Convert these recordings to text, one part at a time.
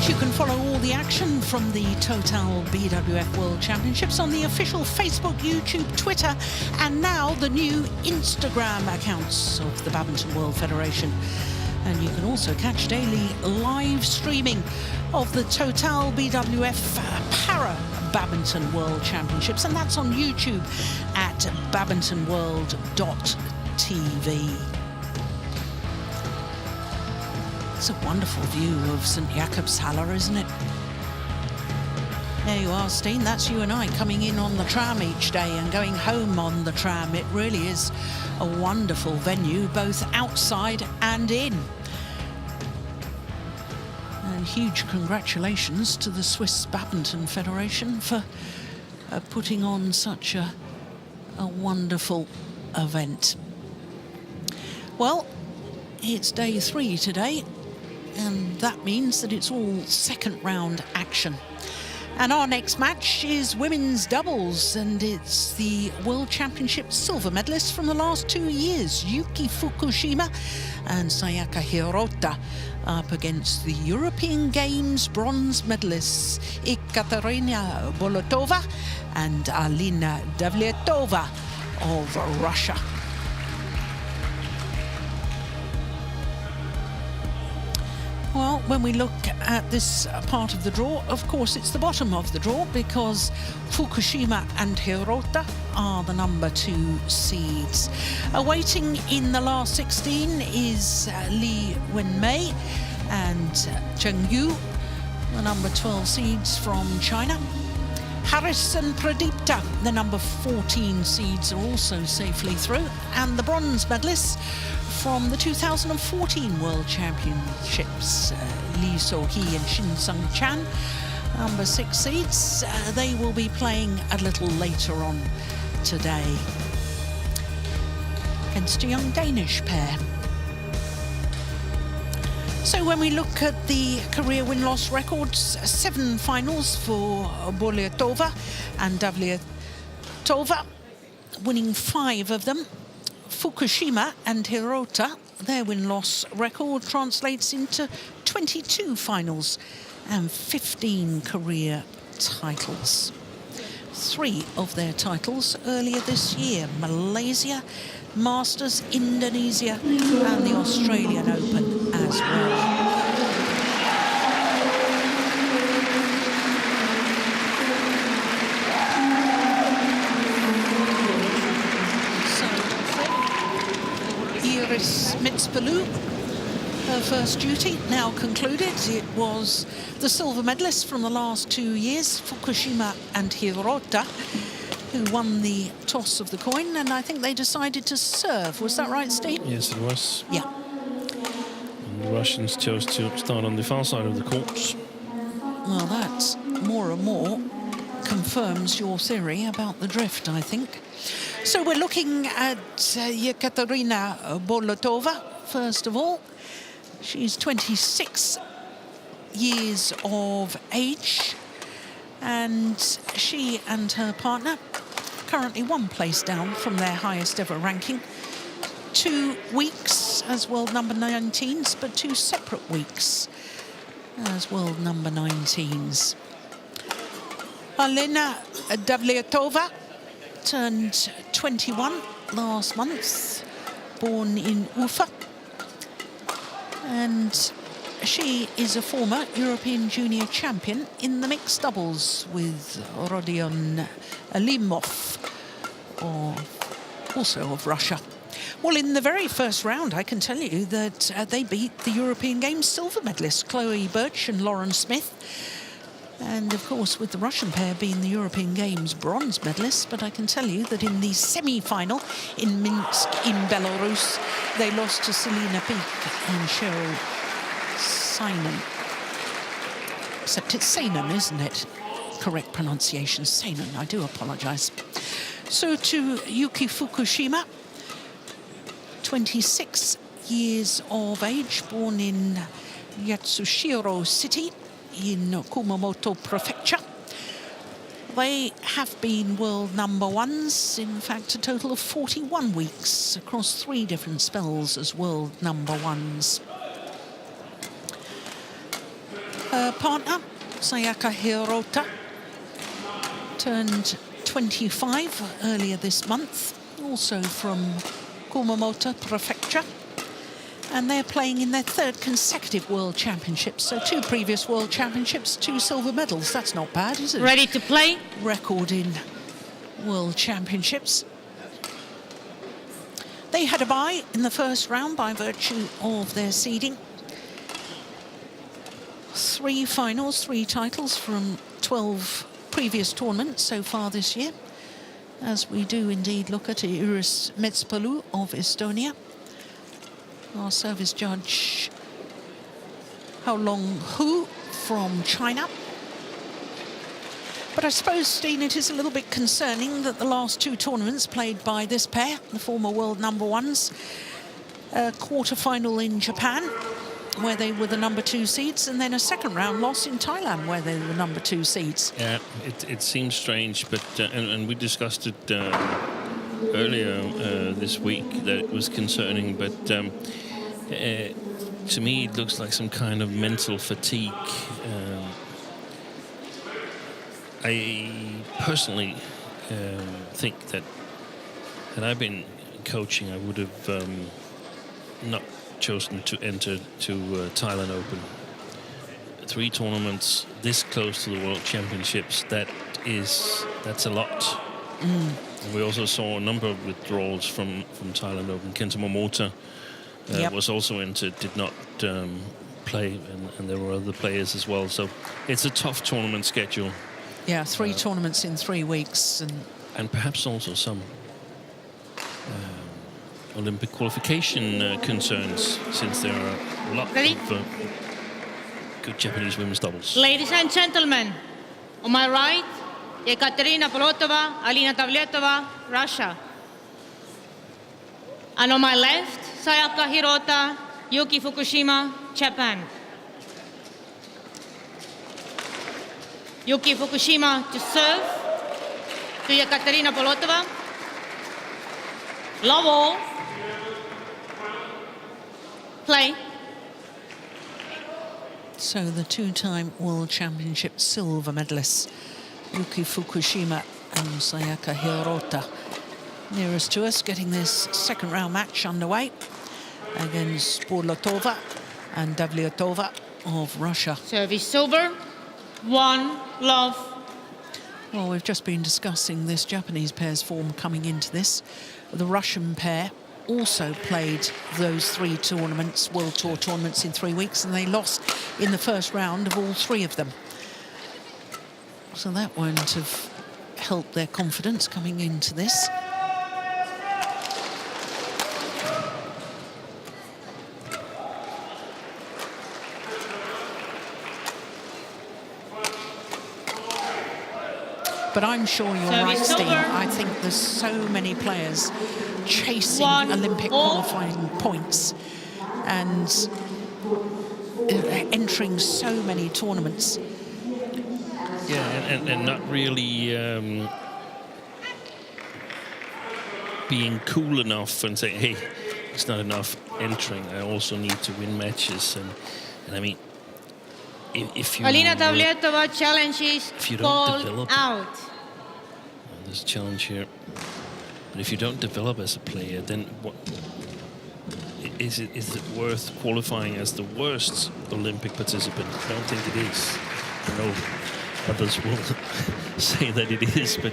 You can follow all the action from the Total BWF World Championships on the official Facebook, YouTube, Twitter, and now the new Instagram accounts of the Badminton World Federation. And you can also catch daily live streaming of the Total BWF Para Badminton World Championships, and that's on YouTube at badmintonworld.tv. It's a wonderful view of St Jakobshalle, isn't it? There you are, Steen. That's you and I coming in on the tram each day and going home on the tram. It really is a wonderful venue, both outside and in. And huge congratulations to the Swiss Badminton Federation for putting on such a wonderful event. Well, it's day 3 today, and that means that it's all second round action. And our next match is women's doubles, and it's the World Championship silver medalists from the last 2 years, Yuki Fukushima and Sayaka Hirota, up against the European Games bronze medalists Ekaterina Bolotova and Alina Davletova of Russia. Well, when we look at this part of the draw, of course, it's the bottom of the draw because Fukushima and Hirota are the number 2 seeds. Awaiting in the last 16 is Li Wenmei and Zheng Yu, the number 12 seeds from China. Harris and Pradipta, the number 14 seeds, are also safely through. And the bronze medalists from the 2014 World Championships, Lee So-hee and Shin Sung-chan, number 6 seeds, they will be playing a little later on today against a young Danish pair. So when we look at the career win-loss records, 7 finals for BOLOTOVA and DAVLETOVA, winning 5 of them. Fukushima and Hirota, their win-loss record translates into 22 finals and 15 career titles. 3 of their titles earlier this year: Malaysia, Masters, Indonesia, and the Australian Open as well. Mitzpelu, her first duty now concluded. It was the silver medalists from the last 2 years, Fukushima and Hirota, who won the toss of the coin, and I think they decided to serve. Was that right, Steve? Yes, it was. Yeah. And the Russians chose to start on the far side of the court. Well, that more and more confirms your theory about the drift, I think. So we're looking at Ekaterina Bolotova, first of all. She's 26 years of age, and she and her partner currently 1 place down from their highest ever ranking. 2 weeks as world number 19s, but 2 separate weeks as world number 19s. Alina Davletova turned 21 last month, born in Ufa, and she is a former European junior champion in the mixed doubles with Rodion Alimov, also of Russia. Well, in the very first round, I can tell you that they beat the European Games silver medalists, Chloe Birch and Lauren Smith. And of course, with the Russian pair being the European Games bronze medalists, but I can tell you that in the semi-final in Minsk in Belarus, they lost to Selina Peak and Cheryl Sainen. Except it's Sainen, isn't it? Correct pronunciation, Sainen. I do apologize. So to Yuki Fukushima, 26 years of age, born in Yatsushiro City in Kumamoto Prefecture. They have been world number 1s, in fact a total of 41 weeks across 3 different spells as world number 1s. Her partner, Sayaka Hirota, turned 25 earlier this month, also from Kumamoto Prefecture. And they're playing in their third consecutive World Championships. So 2 previous World Championships, 2 silver medals. That's not bad, is it? Ready to play? Record in World Championships. They had a bye in the first round by virtue of their seeding. 3 finals, 3 titles from 12 previous tournaments so far this year, as we do indeed look at Iris Metspalu of Estonia. Our service judge, Hao Long Hu from China. But I suppose, Steen, it is a little bit concerning that the last 2 tournaments played by this pair, the former world number ones, a quarter-final in Japan, where they were the number 2 seeds, and then a second round loss in Thailand, where they were the number 2 seeds. Yeah, it seems strange, but and we discussed it earlier this week that it was concerning, but to me it looks like some kind of mental fatigue. I personally think that had I been coaching, I would have not chosen to enter to Thailand Open. 3 tournaments this close to the World Championships, that's a lot. And we also saw a number of withdrawals from Thailand Open. Kenta Momota was also entered, did not play, and there were other players as well. So it's a tough tournament schedule. Yeah, 3 tournaments in 3 weeks. And perhaps also some Olympic qualification concerns, since there are a lot of good Japanese women's doubles. Ladies and gentlemen, on my right, Ekaterina BOLOTOVA, Alina DAVLETOVA, Russia. And on my left, Sayaka HIROTA, Yuki FUKUSHIMA, Japan. Yuki FUKUSHIMA to serve to Ekaterina BOLOTOVA. Love all. Play. So the 2-time World Championship silver medalists, Yuki FUKUSHIMA and Sayaka Hirota, nearest to us, getting this second round match underway against BOLOTOVA and DAVLETOVA of Russia. Service silver. 1 love. Well, we've just been discussing this Japanese pair's form coming into this. The Russian pair also played those 3 tournaments, World Tour tournaments, in 3 weeks, and they lost in the first round of all 3 of them. So that won't have helped their confidence coming into this. But I'm sure you're right, Steve. I think there's so many players chasing Olympic qualifying points and entering so many tournaments. Yeah, and not really being cool enough and saying, hey, it's not enough entering. I also need to win matches. And I mean, if you... Alina DAVLETOVA challenges called out. There's a challenge here. But if you don't develop as a player, then what is it worth qualifying as the worst Olympic participant? I don't think it is. I know others will say that it is, but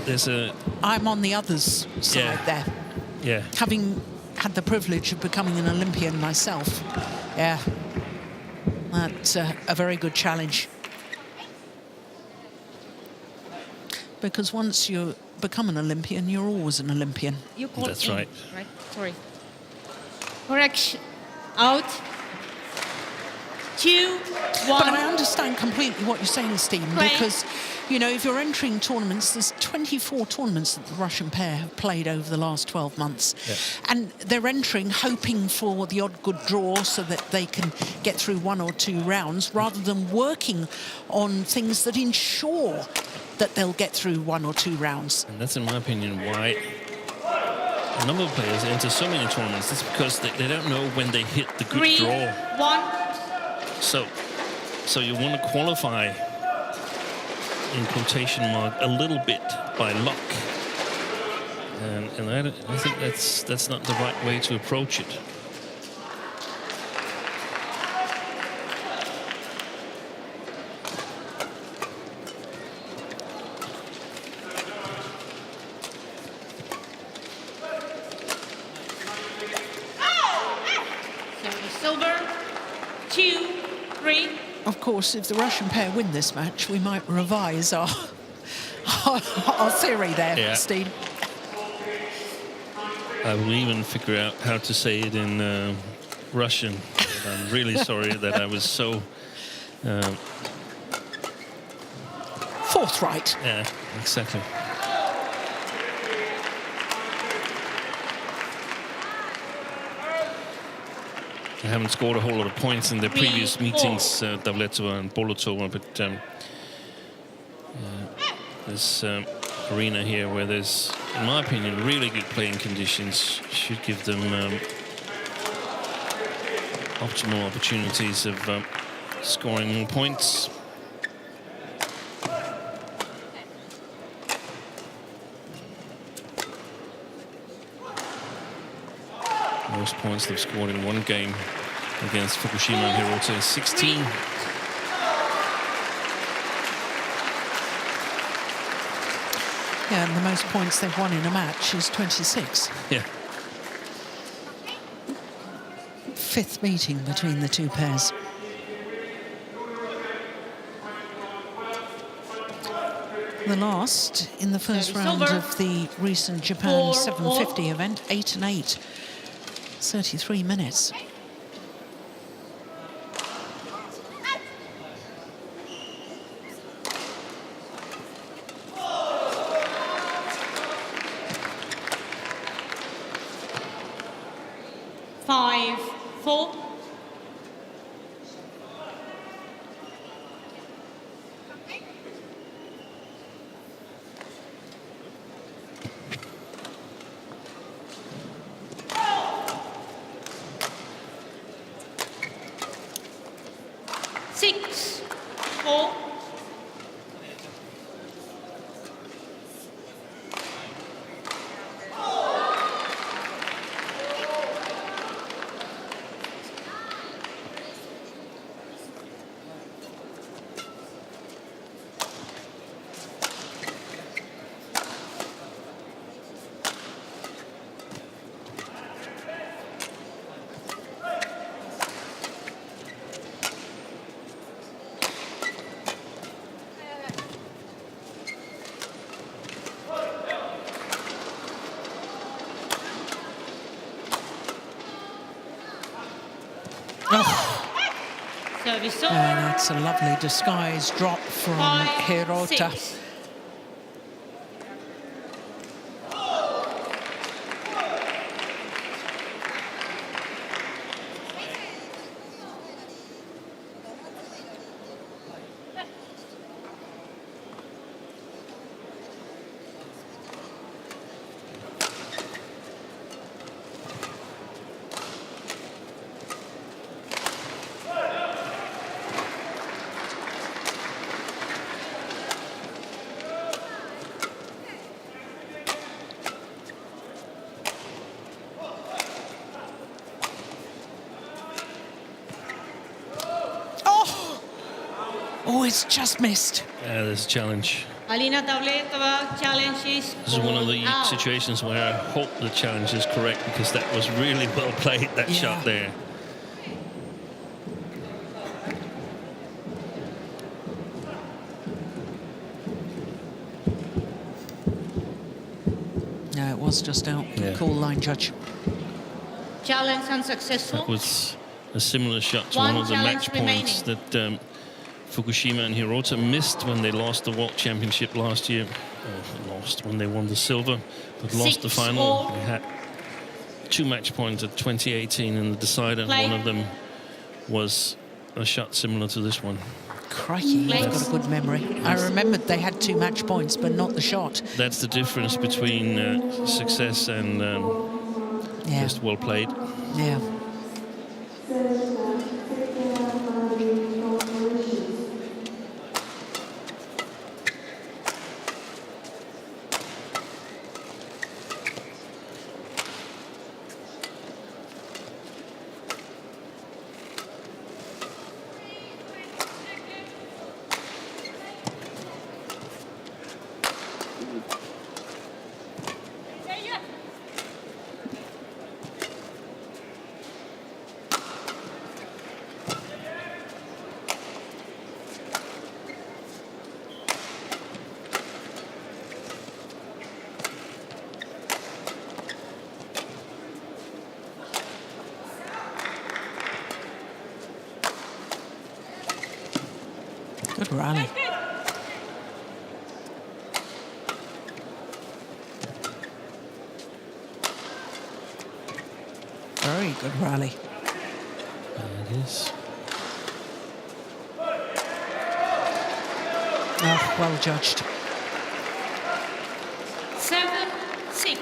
there's a... I'm on the others' side there. Yeah. Having had the privilege of becoming an Olympian myself, yeah, that's a very good challenge. Because once you become an Olympian, you're always an Olympian. You call That's in, right. Right. Sorry. Correction. Out. 2-1. But I understand completely what you're saying, Steve, Play. because, you know, if you're entering tournaments, there's 24 tournaments that the Russian pair have played over the last 12 months. Yeah. And they're entering hoping for the odd good draw so that they can get through 1 or 2 rounds, rather than working on things that ensure that they'll get through 1 or 2 rounds. And that's, in my opinion, why a number of players enter so many tournaments. It's because they don't know when they hit the good draw. 3-1. So you want to qualify, in quotation mark, a little bit by luck, and I think that's not the right way to approach it. Silver, 2-3. Of course, if the Russian pair win this match, we might revise our theory there, Yeah. Steve. I will even figure out how to say it in Russian. But I'm really sorry that I was so Forthright. yeah, exactly. I haven't scored a whole lot of points in the previous meetings, Davletova and BOLOTOVA, but this arena here, where there's, in my opinion, really good playing conditions, should give them optimal opportunities of scoring more points. Most points they've scored in one game against Fukushima and HIROTA is 16. Yeah, and the most points they've won in a match is 26. Yeah. Fifth meeting between the two pairs. The last in the first round of the recent Japan 750 event, 8-8, 33 minutes. Five, 4. Six, 4. Service over. And that's a lovely disguise drop from HIROTA. 5-6. Oh, it's just missed. Yeah, there's a challenge. Alina Davletova challenges. This is one of the out. situations where I hope the challenge is correct, because that was really well played, that Yeah. shot there. No, it was just out. Good Yeah. call, line judge. Challenge That unsuccessful. was a similar shot to One one of the challenge match points that Fukushima and HIROTA missed when they lost the World Championship last year. Lost when they won the silver, but lost the 6-4. final. They had 2 match points at 2018 in the decider. Play. One of them was a shot similar to this one. Crikey, you've got a good memory. I remembered they had 2 match points, but not the shot. That's the difference between success and Yeah, just well played. yeah. rally. Very good rally. It is. Oh, well judged. 7-6.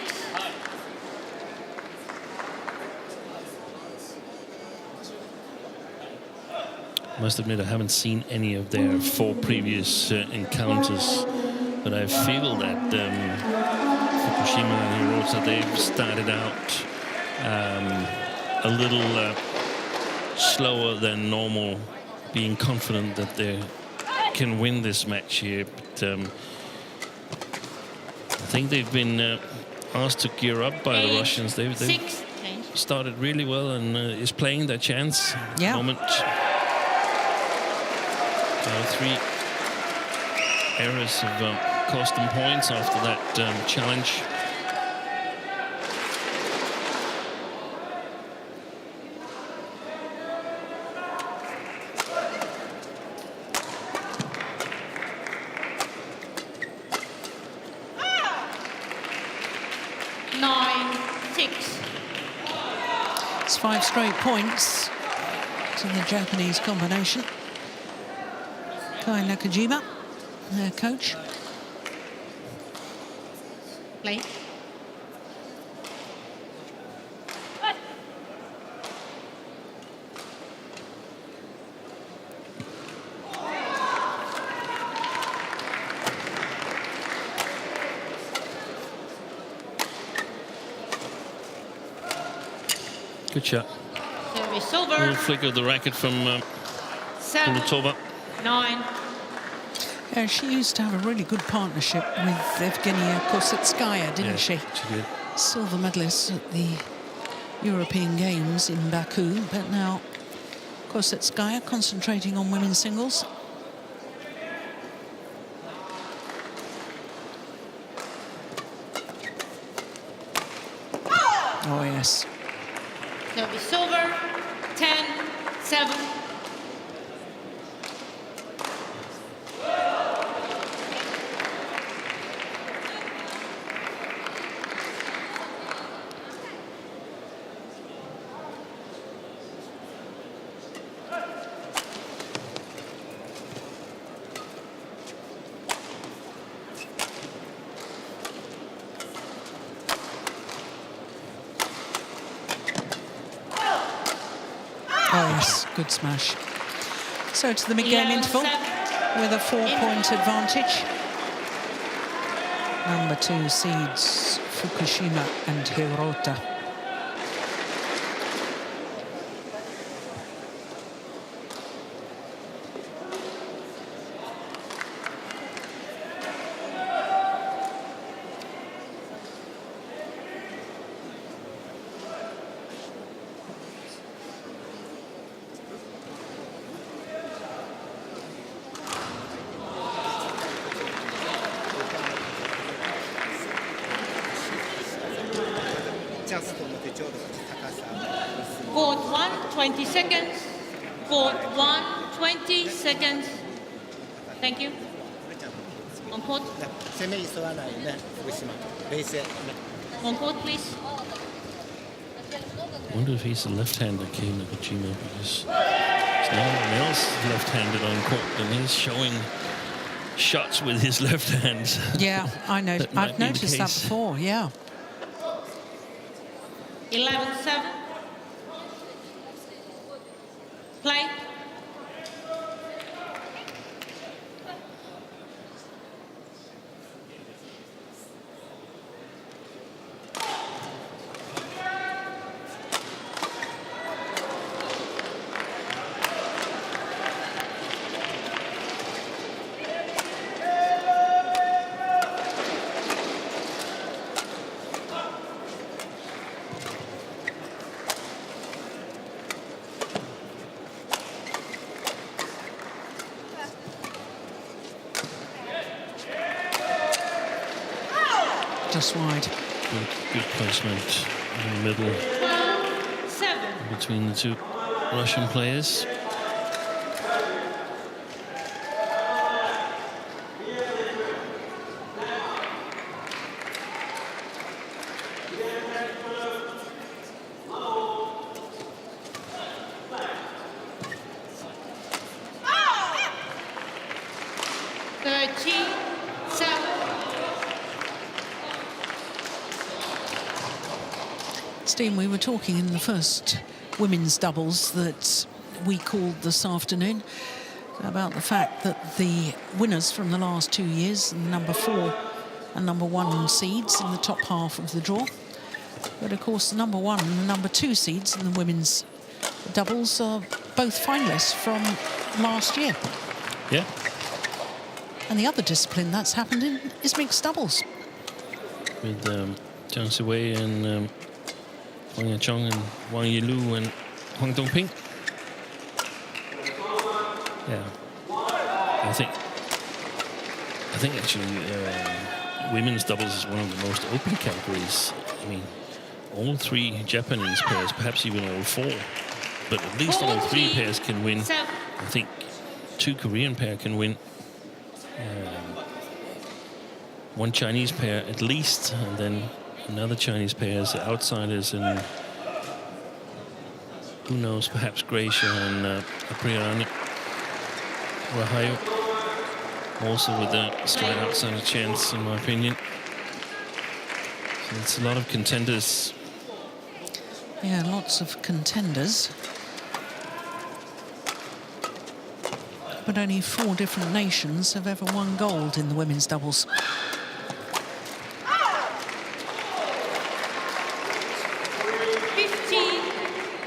Must admit, I haven't seen any of their 4 previous encounters, but I feel that Fukushima and HIROTA, they've started out a little slower than normal, being confident that they can win this match here. But I think they've been asked to gear up by the Russians. They've started really well and is playing their chance at the moment. 3 errors have cost them points after that challenge. It's 5 straight points to the Japanese combination. Kai Nakajima, their coach. Play. Good shot. Service over. A little flick of the racket from BOLOTOVA. 9. Yeah, she used to have a really good partnership with Evgenia Kosetskaya, didn't she? She did. Silver medalist at the European Games in Baku, but now Kosetskaya concentrating on women's singles. Oh, yes. Service over. 10-7. Oh, yes, good smash. So to the mid-game interval with a 4-point advantage. Number 2 seeds Fukushima and HIROTA. Court 1, 20 seconds. Court 1, 20 seconds. Thank you. On court. On court, please. I wonder if he's a left-hander, Kei Nakajima, because there's no one else left-handed on court, and he's showing shots with his left hand. Yeah, I know. I've noticed that before, yeah. 11-7. Play. Just wide. Good placement in the middle 12-7. between the two Russian players. Steen, we were talking in the first women's doubles that we called this afternoon about the fact that the winners from the last 2 years, number 4 and number 1 seeds in the top half of the draw. But of course, the number 1 and the number 2 seeds in the women's doubles are both finalists from last year. Yeah. And the other discipline that's happened in is mixed doubles. With Zhang Siwei and Wang Yachong and Wang Yilu and Huang Dongping. Yeah. I think actually women's doubles is one of the most open categories. I mean, all 3 Japanese pairs, perhaps even all 4, but at least all 3 pairs can win. I think 2 Korean pair can win. 1 Chinese pair at least, and then another Chinese pair as outsiders, and who knows, perhaps Gracia and Apriani Rahayu also with a slight outsider chance, in my opinion. So it's a lot of contenders. Yeah, lots of contenders. But only 4 different nations have ever won gold in the women's doubles.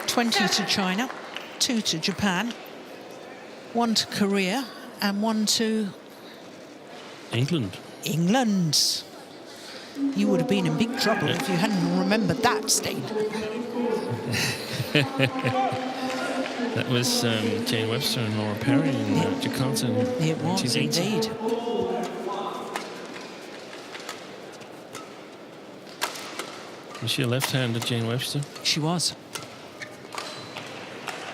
20 to China, 2 to Japan, 1 to Korea, and 1 to England. England. You would have been in big trouble if you hadn't remembered that, Steen. That was Jane Webster and Laura Perry in Jakarta. It was 1980. indeed. Was she a left-hander, Jane Webster? She was.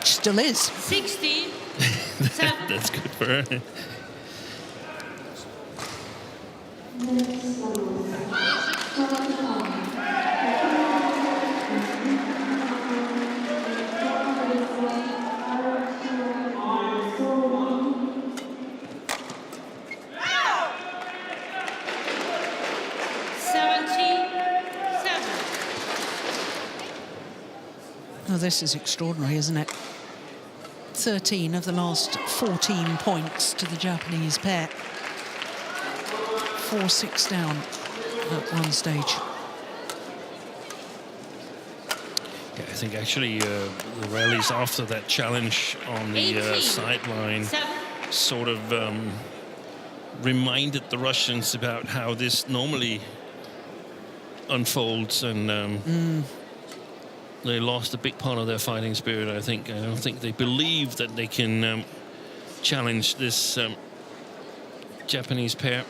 She still is. 16. That's good for her. Oh, this is extraordinary, isn't it? 13 of the last 14 points to the Japanese pair. 4-6 down at one stage. Yeah, I think actually the rallies after that challenge on the sideline sort of reminded the Russians about how this normally unfolds, and they lost a big part of their fighting spirit, I think. I don't think they believe that they can challenge this Japanese pair.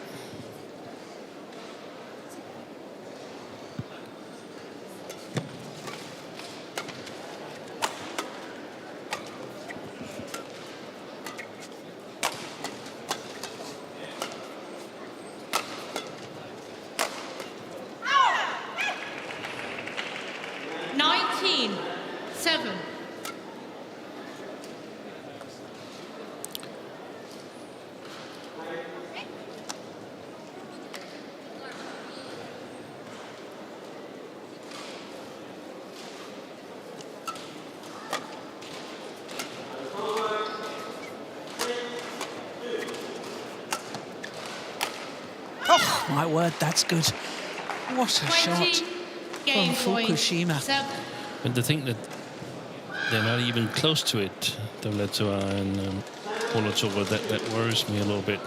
My word, that's good. What a shot from Fukushima. But to think that they're not even close to it, DAVLETOVA and BOLOTOVA, that worries me a little bit.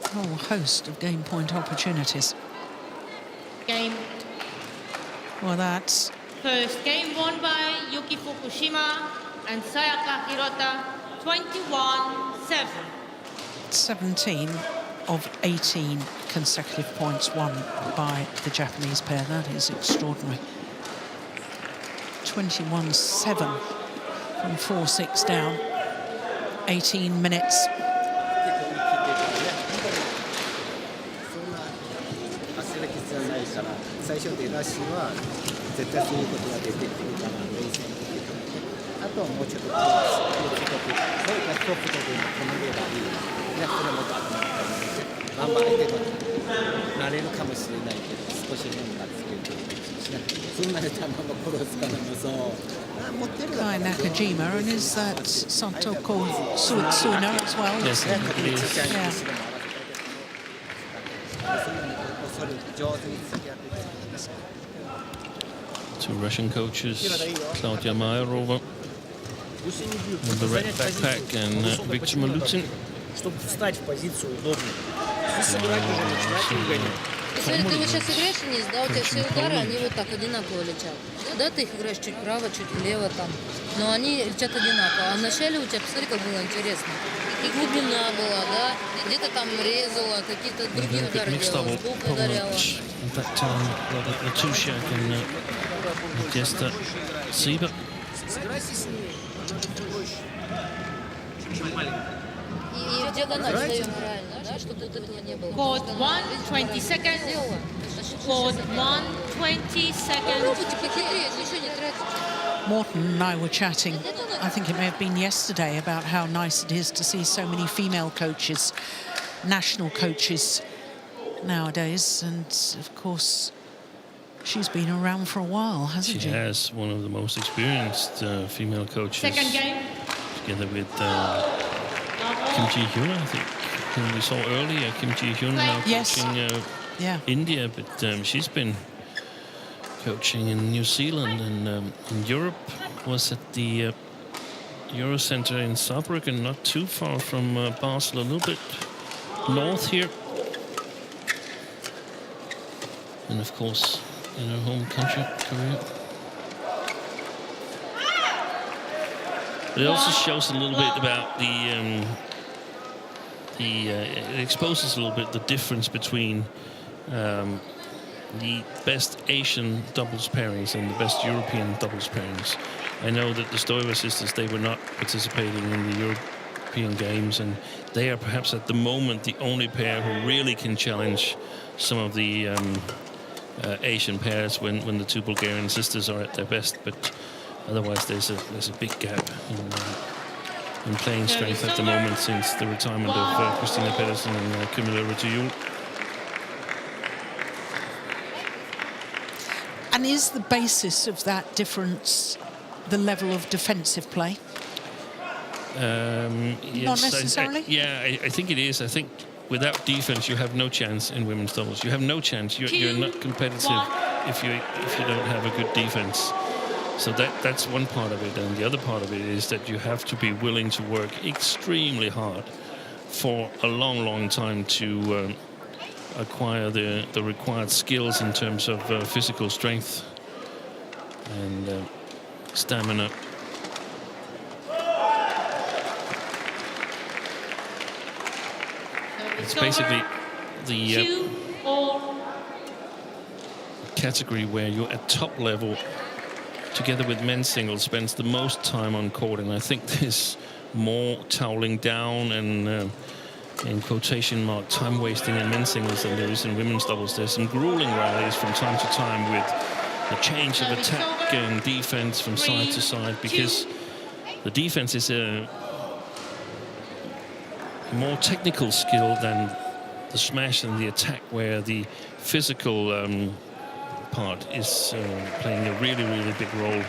A whole host of game point opportunities. Game. Well, that's... First game won by Yuki Fukushima and Sayaka Hirota, 21-7. 17 of 18 consecutive points won by the Japanese pair. That is extraordinary. 21-7 from 4-6 down. 18 minutes. なれるかもしれないけど少し変化つけるしなくてそんなに球が殺すからもそう持ってる Guy Nakajima, and is that Satoko Suitsuna as well? Yes, I think it is. Yeah. それ上手に付き合って Two Russian coaches, Claudia Mayarova with the red backpack and Viktor Malutin. Чтобы встать в позицию удобную. Собирать уже начинать угонять. Если ты вот сейчас играешь вниз, да, у тебя все удары, они вот так одинаково летят. Да, ты их играешь чуть вправо, чуть влево там, но они летят одинаково. А вначале у тебя, посмотри, как было интересно. И глубина была, да, где-то там резала, какие-то другие удары делала, сбоку ударяла. That time, Latushak and Jester Sieber. И в диагональ встаем правильно, да, чтобы вот этого не было. Court 1, 20 seconds. Court 1, 20 seconds. Попробуйте похитрее, ничего не тратите. Morton and I were chatting, I think it may have been yesterday, about how nice it is to see so many female coaches, national coaches nowadays. And of course, she's been around for a while, hasn't she? She has one of the most experienced female coaches. Second game. Together with Kim Ji-hyun, I think, whom we saw earlier. Kim Ji-hyun now Yes. coaching Yeah. India, but she's been coaching in New Zealand and in Europe. Was at the Euro Center in Saarbrücken, not too far from Basel, a little bit north here. And of course, in her home country, Korea. But it also shows a little bit about it exposes a little bit the difference between the best Asian doubles pairings and the best European doubles pairings. I know that the Stoeva sisters, they were not participating in the European Games, and they are perhaps at the moment the only pair who really can challenge some of the Asian pairs when the two Bulgarian sisters are at their best. But otherwise, there's a big gap in playing strength at the moment since the retirement of Christina Pedersen and Camilla Ryttyul. And is the basis of that difference the level of defensive play? Yes, Not necessarily? I think it is. I think without defense, you have no chance in women's doubles. You have no chance. You're not competitive if you don't have a good defense. So that's one part of it, and the other part of it is that you have to be willing to work extremely hard for a long, long time to acquire the required skills in terms of physical strength and stamina. It's basically the category where you're at top level, together with men's singles, spends the most time on court, and I think there's more toweling down and in quotation mark time wasting in men's singles than there is in women's doubles. There's some grueling rallies from time to time with the change of attack and defense from side to side, because the defense is a more technical skill than the smash and the attack, where the physical part is playing a really, really big role.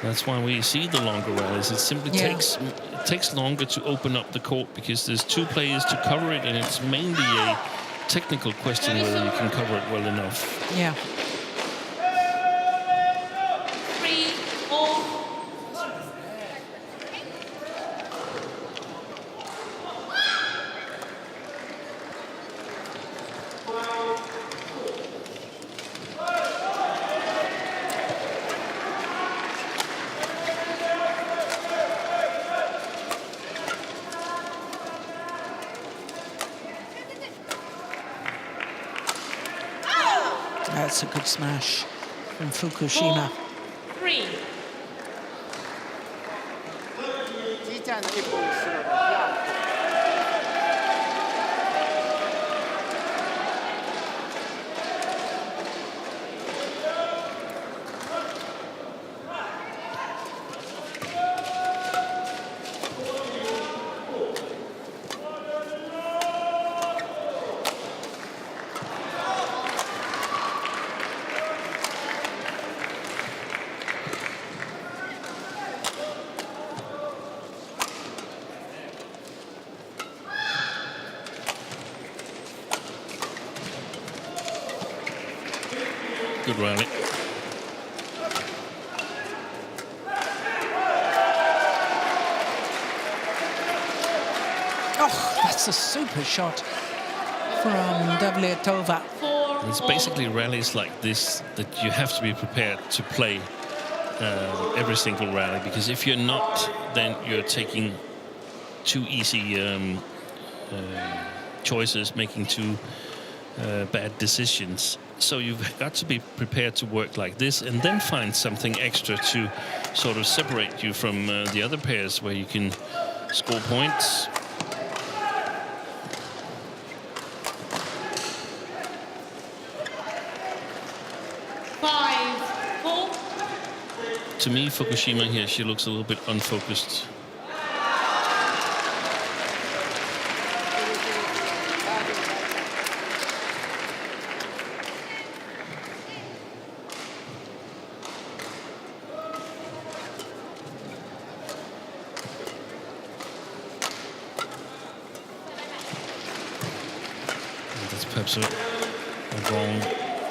That's why we see the longer rallies. It simply takes longer to open up the court because there's two players to cover it, and it's mainly a technical question whether you can cover it well enough. Yeah. 3-4. That's a good smash from Fukushima. 3. じいちゃんの一本後ろの Good rally. Oh, that's a super shot from DAVLETOVA. It's basically rallies like this that you have to be prepared to play every single rally, because if you're not, then you're taking too easy choices, making too bad decisions. So you've got to be prepared to work like this and then find something extra to sort of separate you from the other pairs where you can score points. To me, Fukushima here, she looks a little bit unfocused. And that's perhaps a wrong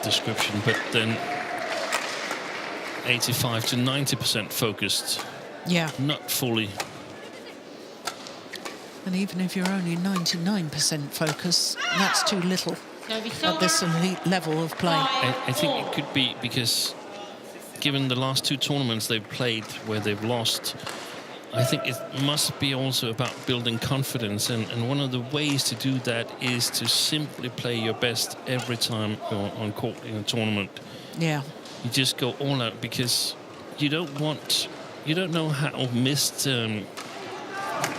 description, but then 85 to 90% focused. Yeah. Not fully. And even if you're only 99% focus, that's too little at this elite level of play. I think it could be because, given the last two tournaments they've played where they've lost, I think it must be also about building confidence. And one of the ways to do that is to simply play your best every time you're on court in a tournament. Yeah. You just go all out, because you don't know how missed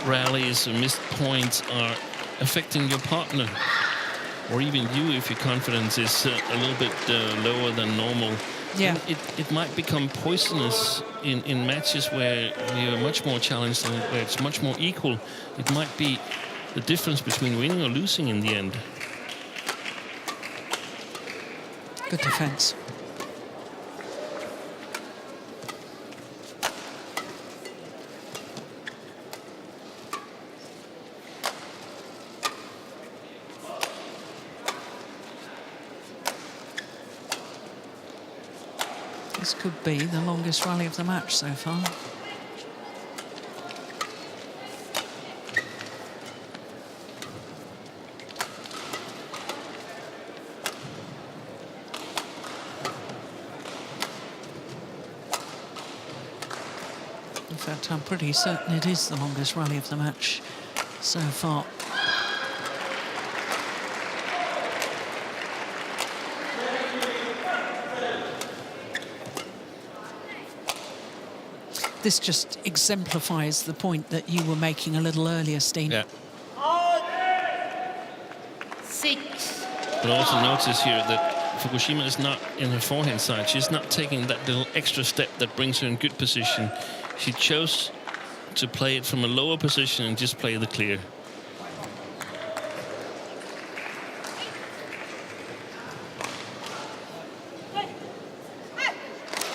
rallies or missed points are affecting your partner, or even you if your confidence is a little bit lower than normal. Yeah. It might become poisonous in matches where you're much more challenged and where it's much more equal. It might be the difference between winning or losing in the end. Good defense. This could be the longest rally of the match so far. In fact, I'm pretty certain it is the longest rally of the match so far. This just exemplifies the point that you were making a little earlier, Steen. Yeah. 6. But also notice here that Fukushima is not in her forehand side. She's not taking that little extra step that brings her in good position. She chose to play it from a lower position and just play the clear.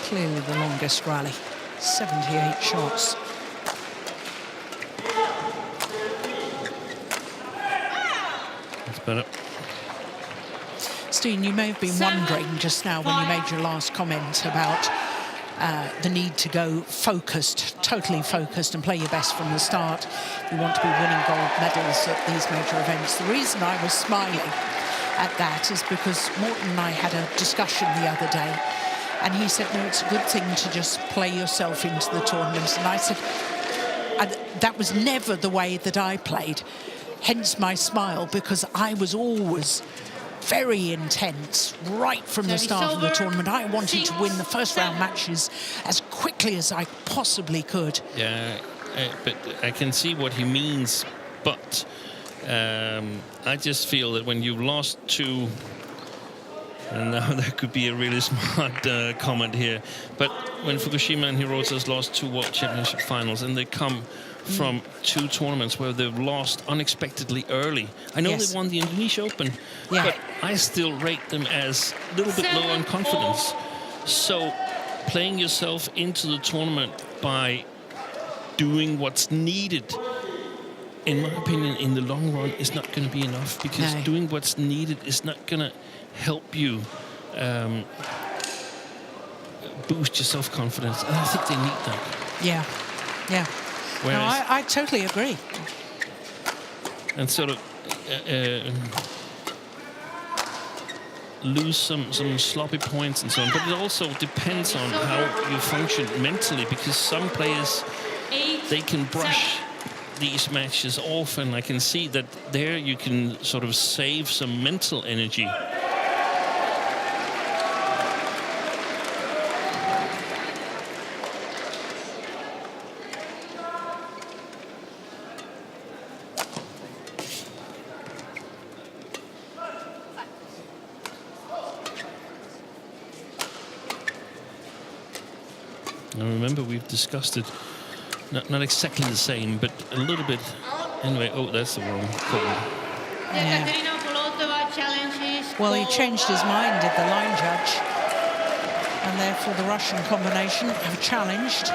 Clearly the longest rally. 78 shots. That's better. Steen, you may have been wondering just now when you made your last comment about the need to go focused, totally focused, and play your best from the start. You want to be winning gold medals at these major events. The reason I was smiling at that is because Morten and I had a discussion the other day, and he said, no, it's a good thing to just play yourself into the tournament. And I said, that was never the way that I played. Hence my smile, because I was always very intense right from the start of the tournament. I wanted to win the first round matches as quickly as I possibly could. Yeah, but I can see what he means. But I just feel that when you've lost two, and now that could be a really smart comment here, but when Fukushima and HIROTA lost two World Championship finals, and they come from two tournaments where they've lost unexpectedly early. I know they won the Indonesia Open, but I still rate them as a little bit low on confidence. So playing yourself into the tournament by doing what's needed, in my opinion, in the long run, is not going to be enough, because doing what's needed is not going to help you boost your self-confidence, and I think they need that. Yeah, yeah. No, Whereas- I totally agree. And sort of lose some sloppy points and so on. But it also depends on how you function mentally, because some players, they can brush these matches off, and I can see that there you can sort of save some mental energy. I remember we've discussed it, not exactly the same, but a little bit. Anyway, oh, that's the wrong call. Yeah. BOLOTOVA challenges. Well, he changed his mind, did the line judge, and therefore the Russian combination have challenged.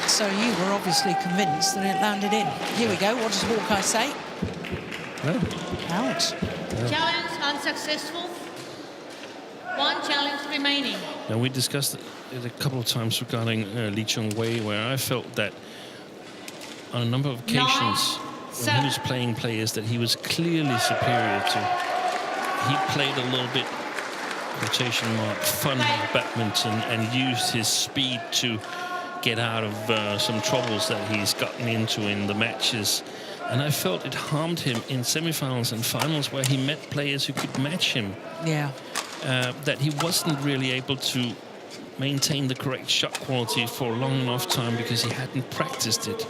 So you were obviously convinced that it landed in. Here we go. What does Hawkeye say? Out. Challenge unsuccessful. One challenge remaining. Now, we discussed it a couple of times regarding Lee Chung-wei, where I felt that on a number of occasions when he was playing players that he was clearly superior to, he played a little bit, quotation mark, fun badminton and used his speed to get out of some troubles that he's gotten into in the matches. And I felt it harmed him in semifinals and finals where he met players who could match him. Yeah. That he wasn't really able to maintain the correct shot quality for a long enough time because he hadn't practiced it.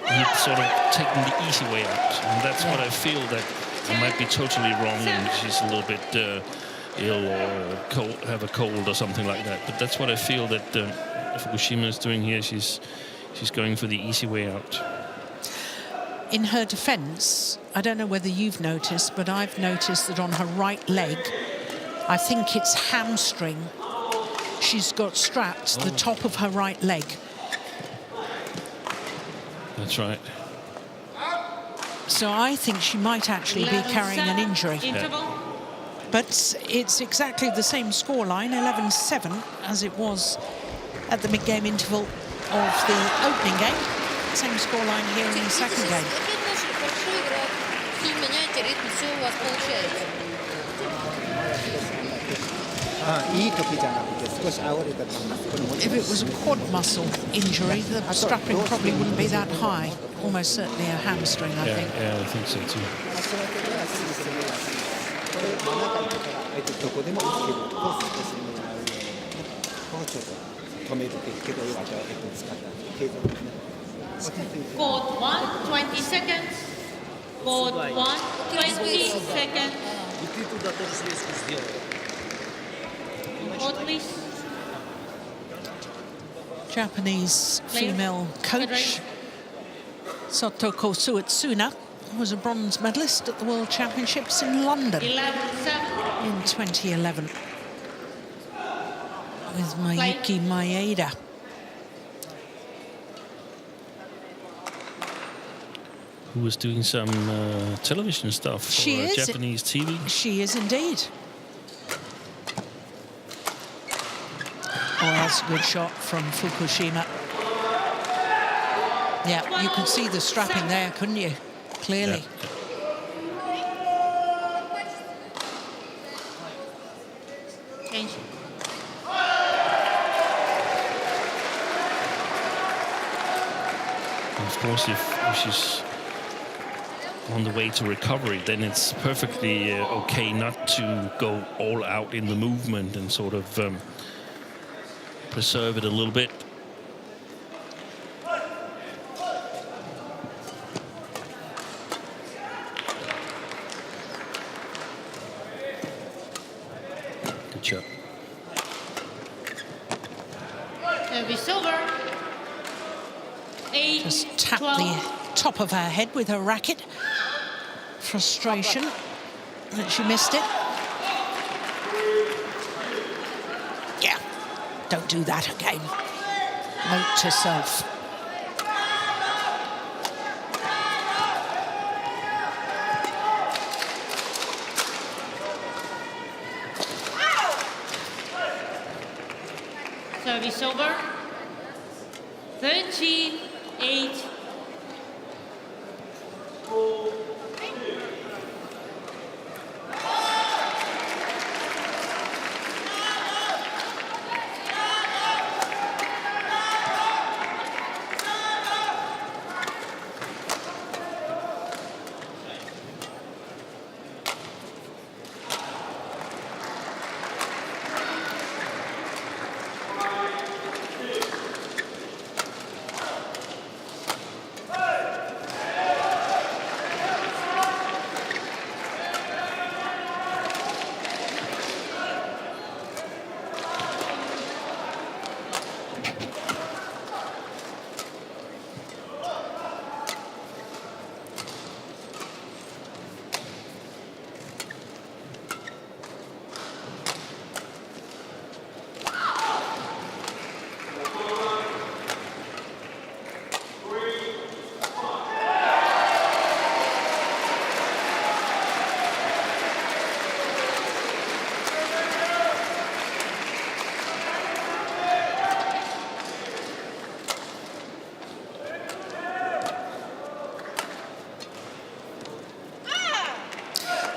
He'd sort of taken the easy way out. And that's what I feel, that I might be totally wrong and she's a little bit ill or cold, have a cold or something like that. But that's what I feel that Fukushima is doing here. She's going for the easy way out. In her defence, I don't know whether you've noticed, but I've noticed that on her right leg, I think it's hamstring, she's got strapped the top of her right leg. That's right. So I think she might actually be carrying an injury. But it's exactly the same scoreline, 11-7, as it was at the mid-game interval of the opening game. Same scoreline here in the second game. If it was a quad muscle injury, the strapping probably wouldn't be that high. Almost certainly a hamstring, I think. Yeah, I think so too. Court 1, 20 seconds. Court 1, 20 seconds. Court, please. Japanese female coach Sotoko Suetsuna was a bronze medalist at the World Championships in London 11-7. in 2011 with Mayuki Maeda. Who was doing some television stuff for Japanese TV. She is indeed. Oh, that's a good shot from Fukushima. Yeah, you could see the strapping there, couldn't you? Clearly. Change. Of course, if she's on the way to recovery, then it's perfectly okay not to go all out in the movement and sort of preserve it a little bit. Good job. Service over. 8, Just tap 12. the top of her head with her racket. Frustration that she missed it. Yeah, don't do that again. Note to self. Service over. 13-8.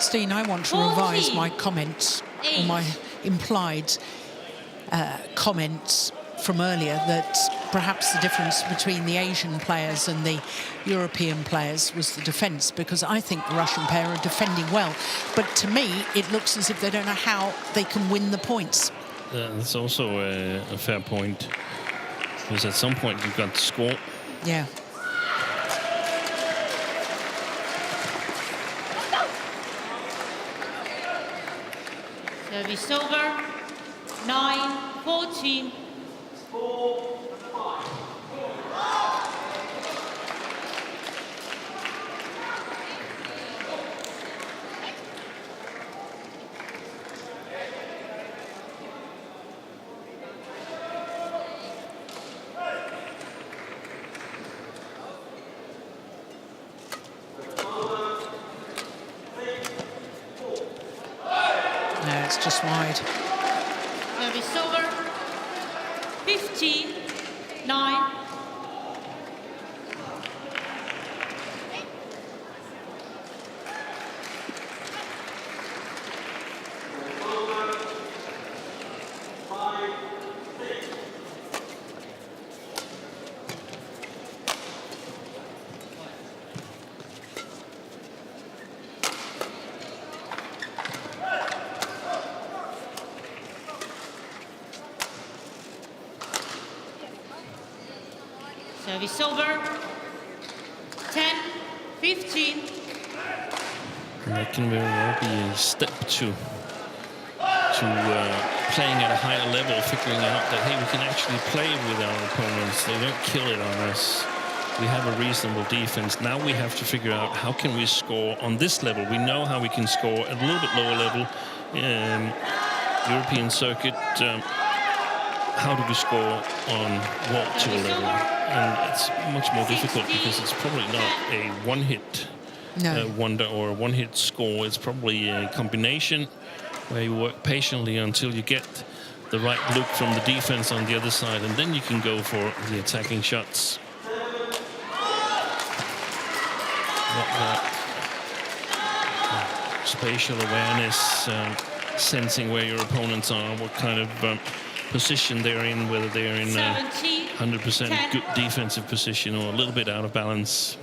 Steen, I want to revise my comments, or my implied comments from earlier, that perhaps the difference between the Asian players and the European players was the defence, because I think the Russian pair are defending well. But to me, it looks as if they don't know how they can win the points. That's also a fair point, because at some point you've got to score. Yeah. Service over. 9-14. No, it's just wide. Service over. 15-9. Service over. 10-15. And that can very well be a step to playing at a higher level, figuring out that, hey, we can actually play with our opponents. They don't kill it on us. We have a reasonable defense. Now we have to figure out how can we score on this level. We know how we can score at a little bit lower level. European circuit, how do we score on World Tour level? And it's much more difficult because it's probably not a one-hit wonder or a one-hit score. It's probably a combination where you work patiently until you get the right look from the defense on the other side, and then you can go for the attacking shots. Spatial awareness, sensing where your opponents are, what kind of position they're in, whether they're in a 100% good defensive position or a little bit out of balance.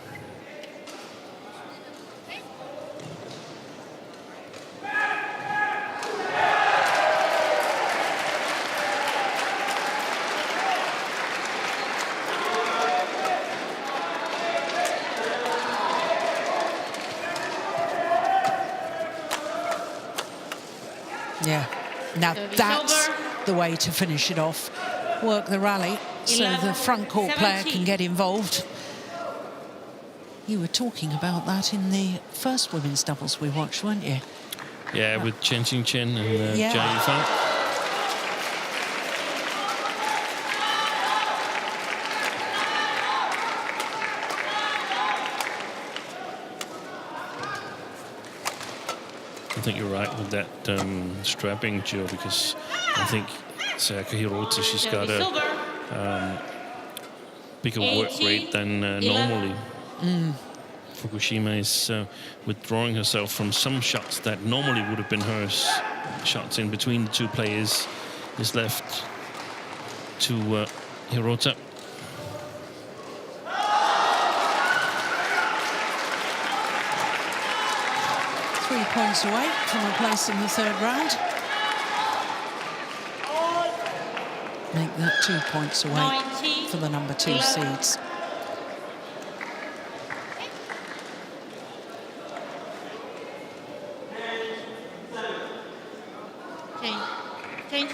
Yeah, now that's the way to finish it off. Work the rally so the front court player can get involved. You were talking about that in the first women's doubles we watched, weren't you? Yeah, with Chen Qingchen and Jia Yifan. I think you're right with that strapping, Joe, because I think Sayaka Hirota, she's got Service a over. bigger work rate than normally. Fukushima is withdrawing herself from some shots that normally would have been hers. Shots in between the two players is left to Hirota. Points away from a place in the third round. Make that 2 points away 19, for the number 2 seeds. Change.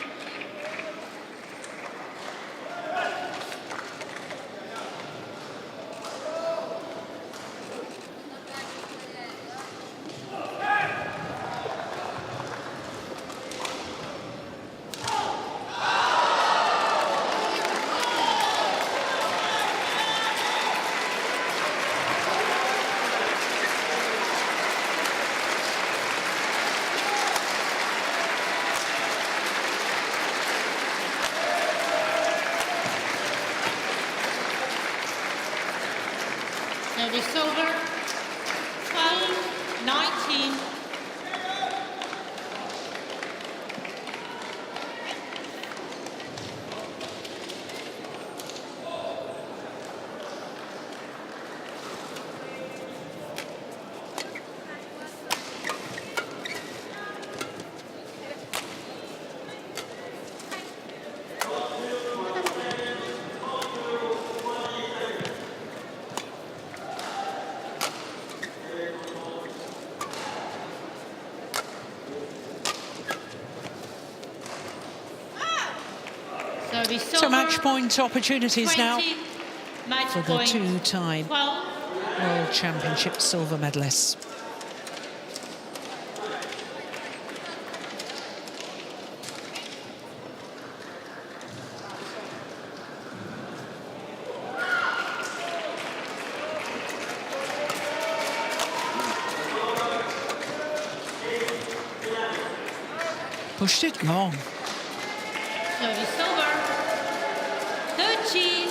Service over. 12-19. So match point opportunities 20, now match for the point, two-time 12. World Championship silver medalists. Pushed it long. Service over. 30-20.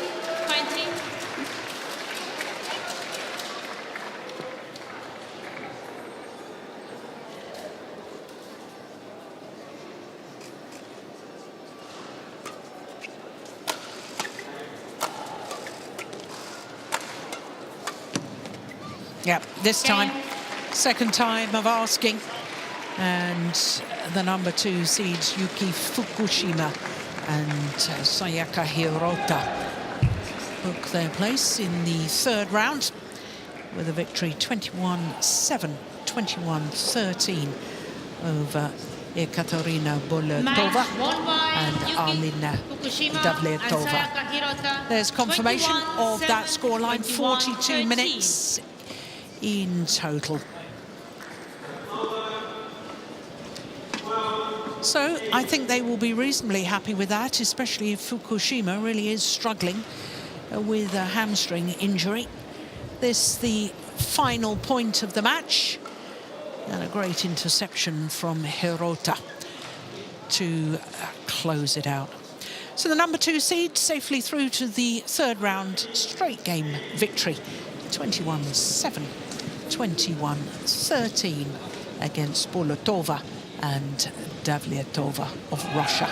Yeah, this time, second time of asking. And the number 2 seeds, Yuki Fukushima and Sayaka Hirota, book their place in the third round with a victory 21-7, 21-13 over Ekaterina Bolotova and Alina DAVLETOVA. There's confirmation of that scoreline, 42 minutes in total. So I think they will be reasonably happy with that, especially if Fukushima really is struggling with a hamstring injury. This the final point of the match, and a great interception from Hirota to close it out. So the number 2 seed safely through to the third round straight game victory, 21-7, 21-13 against Bolotova and DAVLETOVA of Russia.